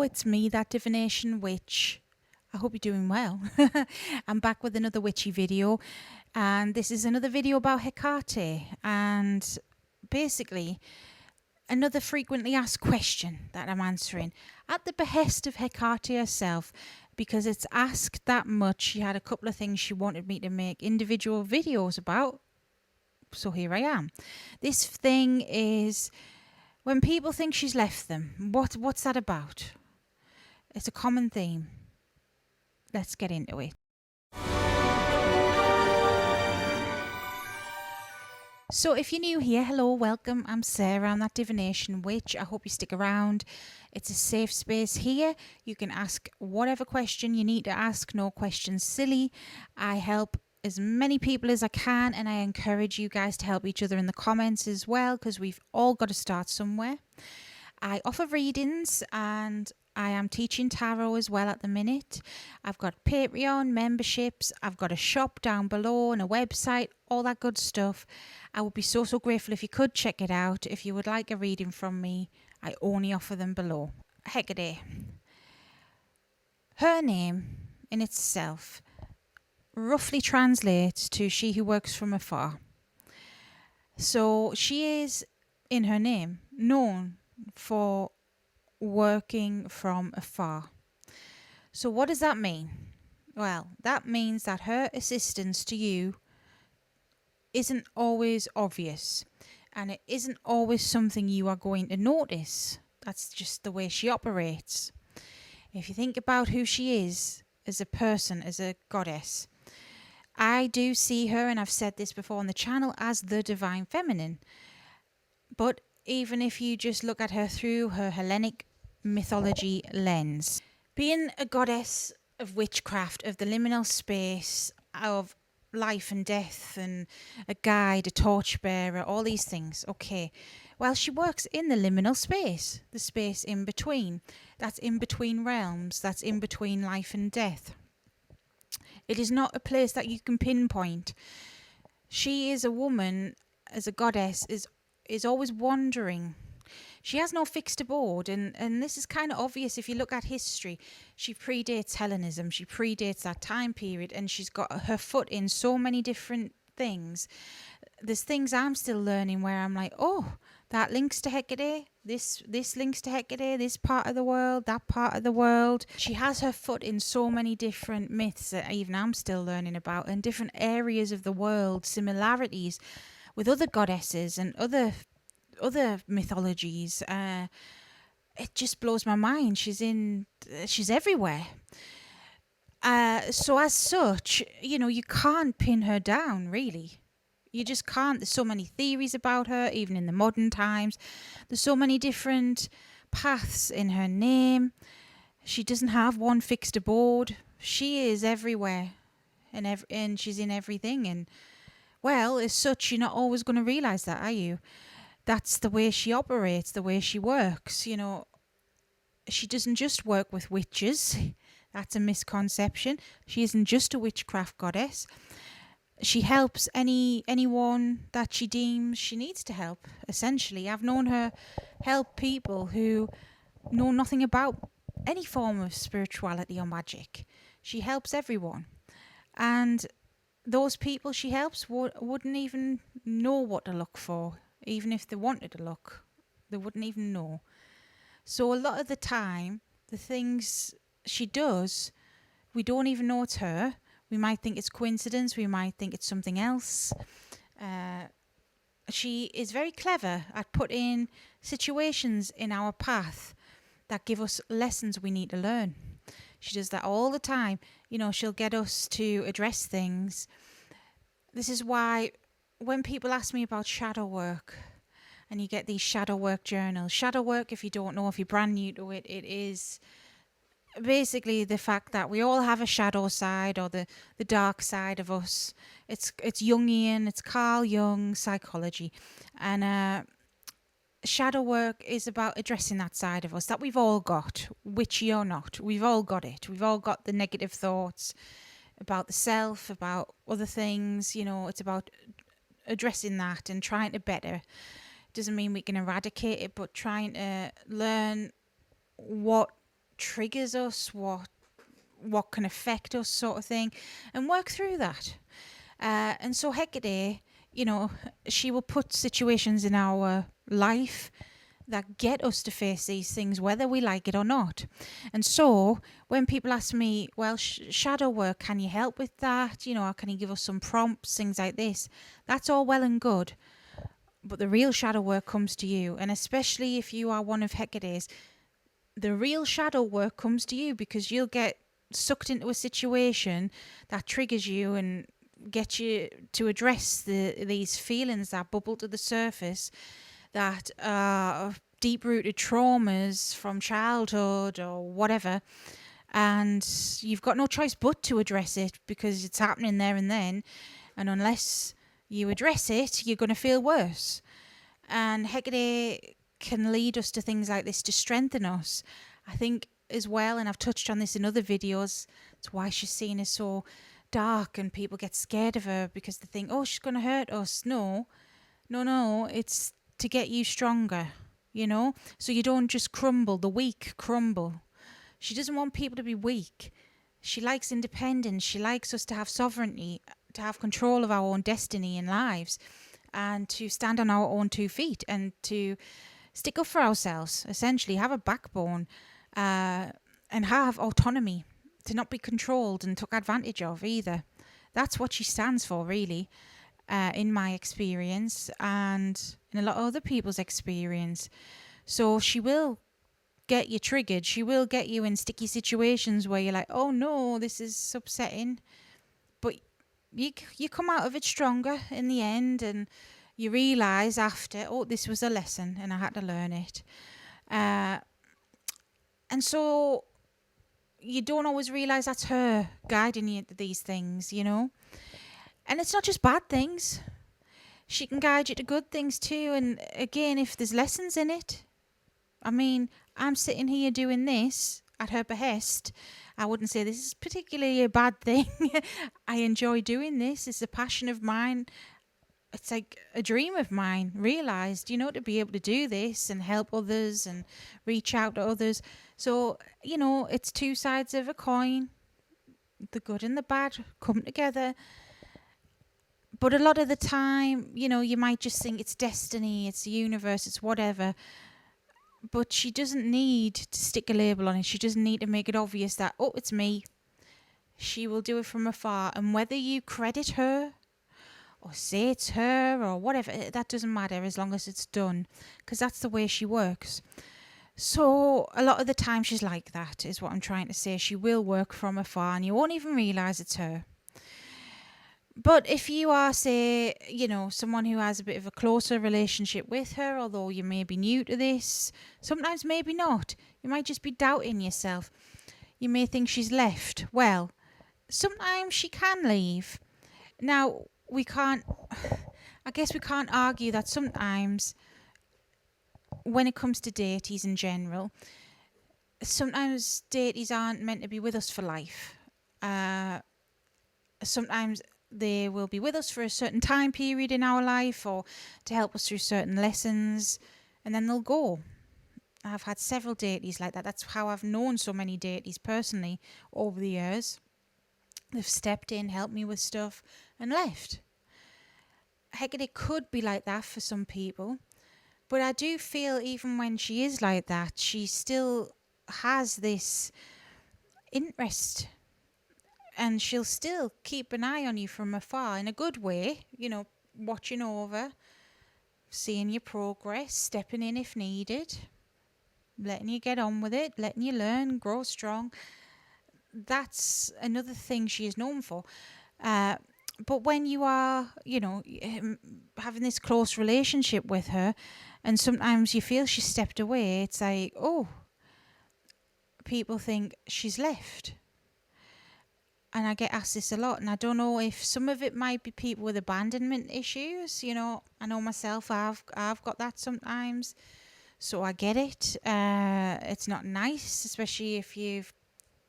it's me, that divination witch. I hope you're doing well. I'm back with another witchy video, and this is another video about Hecate, and basically another frequently asked question that I'm answering at the behest of Hecate herself, because it's asked that much. She had a couple of things she wanted me to make individual videos about, so here I am. This thing is when people think she's left them. What's that about? It's a common theme. Let's get into it. So if you're new here, hello, welcome. I'm Sarah, I'm that divination witch. I hope you stick around. It's a safe space here. You can ask whatever question you need to ask. No questions silly. I help as many people as I can, and I encourage you guys to help each other in the comments as well, because we've all got to start somewhere. I offer readings, and I am teaching tarot as well at the minute. I've got Patreon memberships, I've got a shop down below and a website, all that good stuff. I would be so grateful if you could check it out. If you would like a reading from me, I only offer them below. Hecate. Her name in itself roughly translates to she who works from afar. So she is, in her name, known for working from afar. So what does that mean? Well, that means that her assistance to you isn't always obvious, and it isn't always something you are going to notice. That's just the way she operates. If you think about who she is as a person, as a goddess, I do see her, and I've said this before on the channel, as the divine feminine. But even if you just look at her through her Hellenic mythology lens, being a goddess of witchcraft, of the liminal space, of life and death, and a guide, a torchbearer, all these things, okay, well, she works in the liminal space, the space in between. That's in between realms, that's in between life and death. It is not a place that you can pinpoint. She is a woman, as a goddess, is always wandering. She has no fixed abode, and this is kind of obvious if you look at history. She predates Hellenism, she predates that time period, and she's got her foot in so many different things. There's things I'm still learning where I'm like, oh, that links to Hecate, this links to Hecate, this part of the world, that part of the world. She has her foot in so many different myths that even I'm still learning about, and different areas of the world, similarities with other goddesses and other mythologies. It just blows my mind. She's everywhere. So as such, you can't pin her down, really. You just can't. There's so many theories about her, even in the modern times. There's so many different paths in her name. She doesn't have one fixed abode. She is everywhere, and she's in everything. And well, as such, you're not always going to realize that, are you? That's the way she operates, the way she works. She doesn't just work with witches. That's a misconception. She isn't just a witchcraft goddess. She helps anyone that she deems she needs to help, essentially. I've known her help people who know nothing about any form of spirituality or magic. She helps everyone. And those people she helps wouldn't even know what to look for. Even if they wanted to look, they wouldn't even know. So a lot of the time, the things she does, we don't even know it's her. We might think it's coincidence. We might think it's something else. She is very clever at putting situations in our path that give us lessons we need to learn. She does that all the time. She'll get us to address things. This is why when people ask me about shadow work, and you get these shadow work journals. Shadow work, if you don't know, if you're brand new to it, it is basically the fact that we all have a shadow side, or the dark side of us. It's Jungian, it's Carl Jung psychology. And shadow work is about addressing that side of us that we've all got, witchy or not. We've all got it. We've all got the negative thoughts about the self, about other things. It's about addressing that and trying to better. Doesn't mean we can eradicate it, but trying to learn what triggers us, what can affect us, sort of thing, and work through that. And so Hecate, she will put situations in our life that get us to face these things, whether we like it or not. And so when people ask me, well, shadow work, can you help with that? Or can you give us some prompts, things like this? That's all well and good. But the real shadow work comes to you. And especially if you are one of Hecate's, the real shadow work comes to you, because you'll get sucked into a situation that triggers you and get you to address these feelings that bubble to the surface, that are deep-rooted traumas from childhood or whatever, and you've got no choice but to address it because it's happening there and then, and unless you address it, you're going to feel worse. And Hecate can lead us to things like this to strengthen us. I think as well, and I've touched on this in other videos, it's why she's seen as so dark and people get scared of her because they think, oh, she's going to hurt us. No, it's to get you stronger, so you don't just crumble, the weak crumble. She doesn't want people to be weak. She likes independence. She likes us to have sovereignty, to have control of our own destiny and lives, and to stand on our own 2 feet and to stick up for ourselves, essentially have a backbone, and have autonomy, to not be controlled and took advantage of either. That's what she stands for, really. In my experience and in a lot of other people's experience. So she will get you triggered. She will get you in sticky situations where you're like, oh no, this is upsetting. But you come out of it stronger in the end, and you realise after, oh, this was a lesson and I had to learn it. And so you don't always realise that's her guiding you to these things, And it's not just bad things. She can guide you to good things too. And again, if there's lessons in it, I mean, I'm sitting here doing this at her behest. I wouldn't say this is particularly a bad thing. I enjoy doing this. It's a passion of mine. It's like a dream of mine, realised, to be able to do this and help others and reach out to others. So, it's 2 sides of a coin. The good and the bad come together. But a lot of the time, you might just think it's destiny, it's the universe, it's whatever. But she doesn't need to stick a label on it. She doesn't need to make it obvious that, oh, it's me. She will do it from afar. And whether you credit her or say it's her or whatever, that doesn't matter as long as it's done. Because that's the way she works. So a lot of the time she's like that, is what I'm trying to say. She will work from afar and you won't even realise it's her. But if you are, say, someone who has a bit of a closer relationship with her, although you may be new to this, sometimes maybe not. You might just be doubting yourself. You may think she's left. Well, sometimes she can leave. Now, I guess we can't argue that sometimes, when it comes to deities in general, sometimes deities aren't meant to be with us for life. Sometimes they will be with us for a certain time period in our life or to help us through certain lessons, and then they'll go. I've had several deities like that. That's how I've known so many deities personally over the years. They've stepped in, helped me with stuff, and left. Hecate could be like that for some people, but I do feel even when she is like that, she still has this interest. And she'll still keep an eye on you from afar in a good way, watching over, seeing your progress, stepping in if needed, letting you get on with it, letting you learn, grow strong. That's another thing she is known for. But when you are, having this close relationship with her, and sometimes you feel she stepped away, it's like, oh, people think she's left. And I get asked this a lot, and I don't know if some of it might be people with abandonment issues. I know myself, I've got that sometimes, so I get it. It's not nice, especially if you've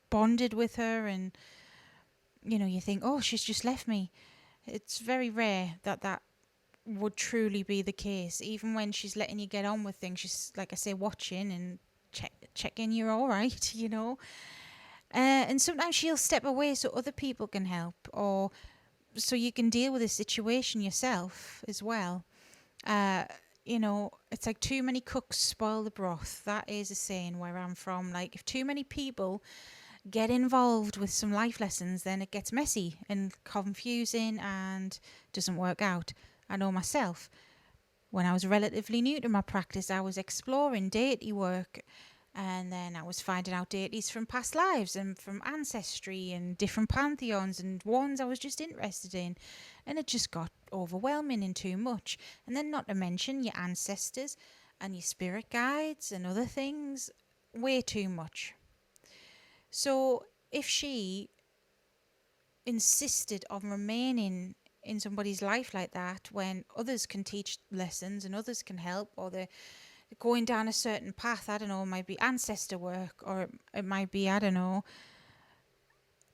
bonded with her and you think, oh, she's just left me. It's very rare that would truly be the case. Even when she's letting you get on with things, she's, like I say, watching and check in you're all right, you know. And sometimes she'll step away so other people can help, or so you can deal with the situation yourself as well. Uh, you know, it's like too many cooks spoil the broth. That is a saying where I'm from. Like, if too many people get involved with some life lessons, then it gets messy and confusing and doesn't work out. I know myself. When I was relatively new to my practice, I was exploring deity work, and then I was finding out deities from past lives and from ancestry and different pantheons and ones I was just interested in. And it just got overwhelming and too much. And then, not to mention your ancestors and your spirit guides and other things, way too much. So, if she insisted on remaining in somebody's life like that when others can teach lessons and others can help, or they're going down a certain path, I don't know, it might be ancestor work, or it might be, I don't know,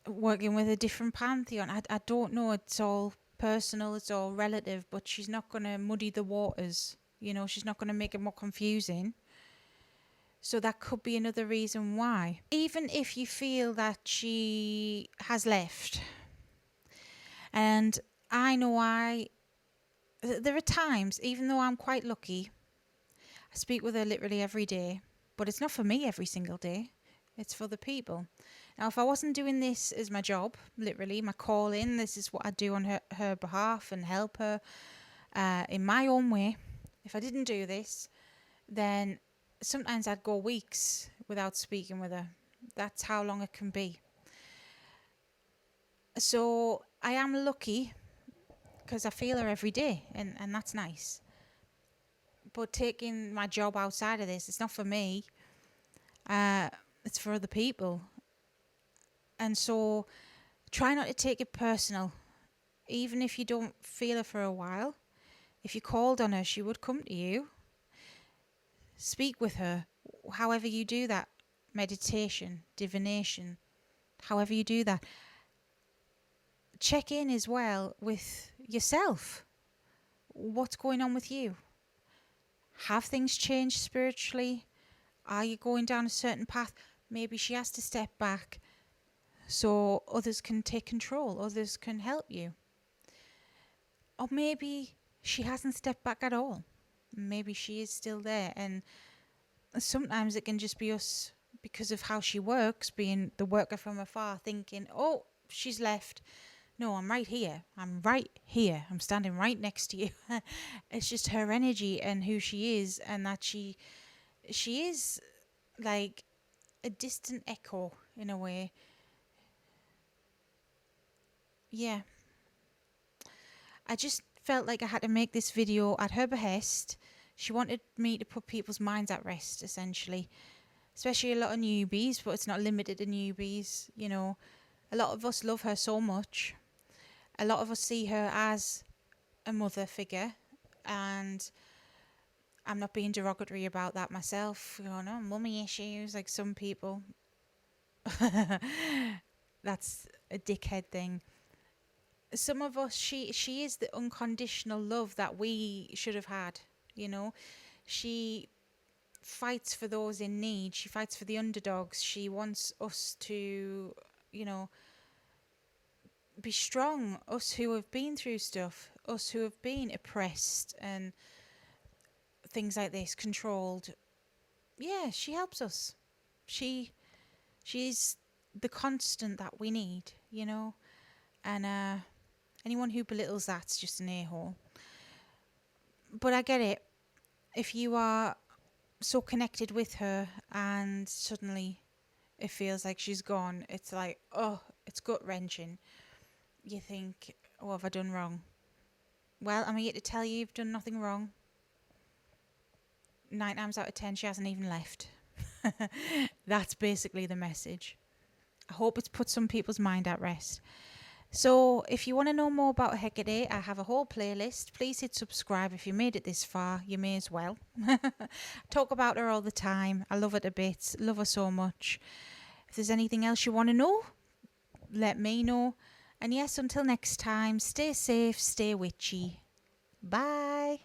working with a different pantheon. I don't know, it's all personal, it's all relative, but she's not going to muddy the waters, you know, she's not going to make it more confusing. So that could be another reason why. Even if you feel that she has left, and I know there are times, even though I'm quite lucky, I speak with her literally every day, but it's not for me every single day. It's for the people. Now, if I wasn't doing this as my job, literally my calling, this is what I do on her behalf and help her in my own way. If I didn't do this, then sometimes I'd go weeks without speaking with her. That's how long it can be. So I am lucky because I feel her every day, and that's nice. But taking my job outside of this, it's not for me. It's for other people. And so try not to take it personal. Even if you don't feel her for a while, if you called on her, she would come to you. Speak with her, however you do that. Meditation, divination, however you do that. Check in as well with yourself. What's going on with you? Have things changed spiritually? Are you going down a certain path? Maybe she has to step back so others can take control, others can help you. Or maybe she hasn't stepped back at all. Maybe she is still there, and sometimes it can just be us, because of how she works, being the worker from afar, thinking, oh, she's left. No, I'm right here. I'm right here. I'm standing right next to you. It's just her energy and who she is, and that she is like a distant echo in a way. Yeah. I just felt like I had to make this video at her behest. She wanted me to put people's minds at rest, essentially. Especially a lot of newbies, but it's not limited to newbies, you know. A lot of us love her so much. A lot of us see her as a mother figure, and I'm not being derogatory about that myself. You know, mummy issues, like some people. That's a dickhead thing. Some of us, she is the unconditional love that we should have had, you know. She fights for those in need. She fights for the underdogs. She wants us to, you know, be strong. Us who have been through stuff. Us who have been oppressed and things like this, controlled. Yeah, she helps us. She's the constant that we need, you know. And anyone who belittles that's just an a-hole. But I get it. If you are so connected with her and suddenly it feels like she's gone, it's like, oh, it's gut-wrenching. You think, oh, have I done wrong? Well, I'm here to tell you you've done nothing wrong. 9 times out of 10, she hasn't even left. That's basically the message. I hope it's put some people's mind at rest. So if you want to know more about Hecate, I have a whole playlist. Please hit subscribe if you made it this far. You may as well. Talk about her all the time. I love her to bits. Love her so much. If there's anything else you want to know, let me know. And yes, until next time, stay safe, stay witchy. Bye.